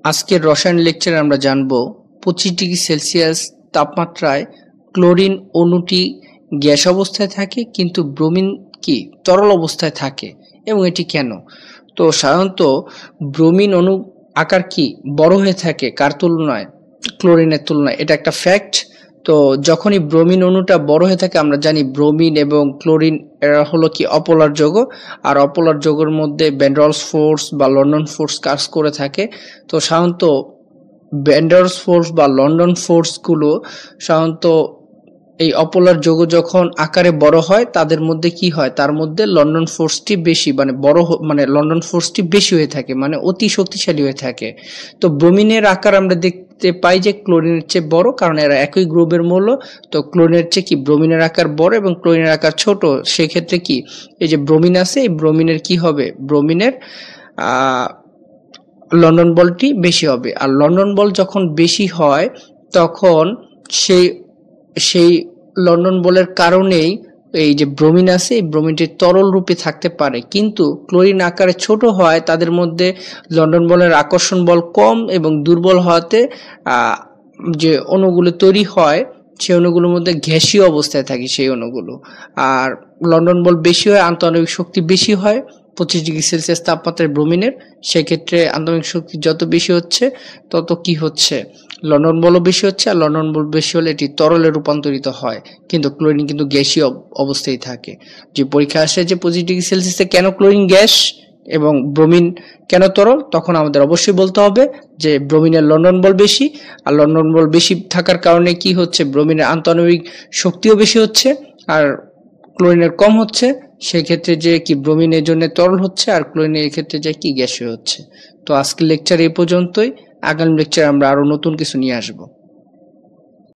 আজকের রসায়ন লেকচারে আমরা জানব 25°C তাপমাত্রায় ক্লোরিন অণুটি গ্যাস অবস্থায় থাকে কিন্তু ব্রোমিন কি তরল অবস্থায় থাকে এবং এটি কেন। তো সাধারণত ব্রোমিন অণু আকার কি বড় হয়ে থাকে কার তুলনায়, ক্লোরিনের তুলনায়, এটা একটা ফ্যাক্ট। তো যখনই ব্রোমিন অণুটা বড় হয়ে থাকে আমরা জানি ব্রোমিন এবং ক্লোরিন এরা হলো কি অপোলার যৌগ, আর অপোলার যৌগের মধ্যে ভ্যান ডের ওয়ালস ফোর্স বা লন্ডন ফোর্স কাজ করে থাকে। তো সাধারণত ভ্যান ডের ওয়ালস ফোর্স বা লন্ডন ফোর্সগুলো সাধারণত এই অপোলার যৌগ যখন আকারে বড় হয় তাদের মধ্যে কি হয়, তার মধ্যে লন্ডন ফোর্সটি বেশি মানে লন্ডন ফোর্সটি বেশি হয়ে থাকে, মানে অতি শক্তিশালী হয়ে থাকে। তো ব্রোমিনের আকার আমরা দেখতে পাই যে ক্লোরিনের চেয়ে বড়, কারণ এরা একই গ্রুপের মৌল। তো ক্লোরিনের চেয়ে কি ব্রোমিনের আকার বড় এবং ক্লোরিনের আকার ছোট। সেক্ষেত্রে কি এই যে ব্রোমিন আছে, এই ব্রোমিনের কি হবে, ব্রোমিনের লন্ডন বলটি বেশি হবে। আর লন্ডন বল যখন বেশি হয় তখন সেই লন্ডন বলের কারণেই এই যে ব্রোমিন আছে, এই ব্রোমিনটি তরল রূপে থাকতে পারে। কিন্তু ক্লোরিন আকারে ছোট হয়, তাদের মধ্যে লন্ডন বলের আকর্ষণ বল কম এবং দুর্বল হওয়াতে যে অণুগুলো তৈরি হয় সেই অণুগুলোর মধ্যে গ্যাসীয় অবস্থায় থাকে সেই অণুগুলো। আর লন্ডন বল বেশি হয়, আন্তঃআণবিক শক্তি বেশি হয় 25°C তাপমাত্রায় ব্রোমিনের। সেক্ষেত্রে আন্তঃআণবিক শক্তি যত বেশি হচ্ছে তত কি হচ্ছে, লন্ডন বলও বেশি হচ্ছে, আর লন্ডন বল বেশি হলে এটি তরলে রূপান্তরিত হয়। কিন্তু ক্লোরিন কিন্তু গ্যাসীয় অবস্থায় থাকে। যে পরীক্ষা আসে যে 25°C কেন ক্লোরিন গ্যাস এবং ব্রোমিন কেন তরল, তখন আমাদের অবশ্যই বলতে হবে যে ব্রোমিনের লন্ডন বল বেশি, আর লন্ডন বল বেশি থাকার কারণে কি হচ্ছে, ব্রোমিনের আন্তঃআণবিক শক্তিও বেশি হচ্ছে আর ক্লোরিনের কম হচ্ছে। সেক্ষেত্রে যে কি ব্রোমিনের জন্য তরল হচ্ছে আর ক্লোরিনের ক্ষেত্রে যে কি গ্যাসীয় হচ্ছে। তো আজকের লেকচার এই পর্যন্তই। আগামী লেকচারে আমরা আরো নতুন কিছু নিয়ে আসবো।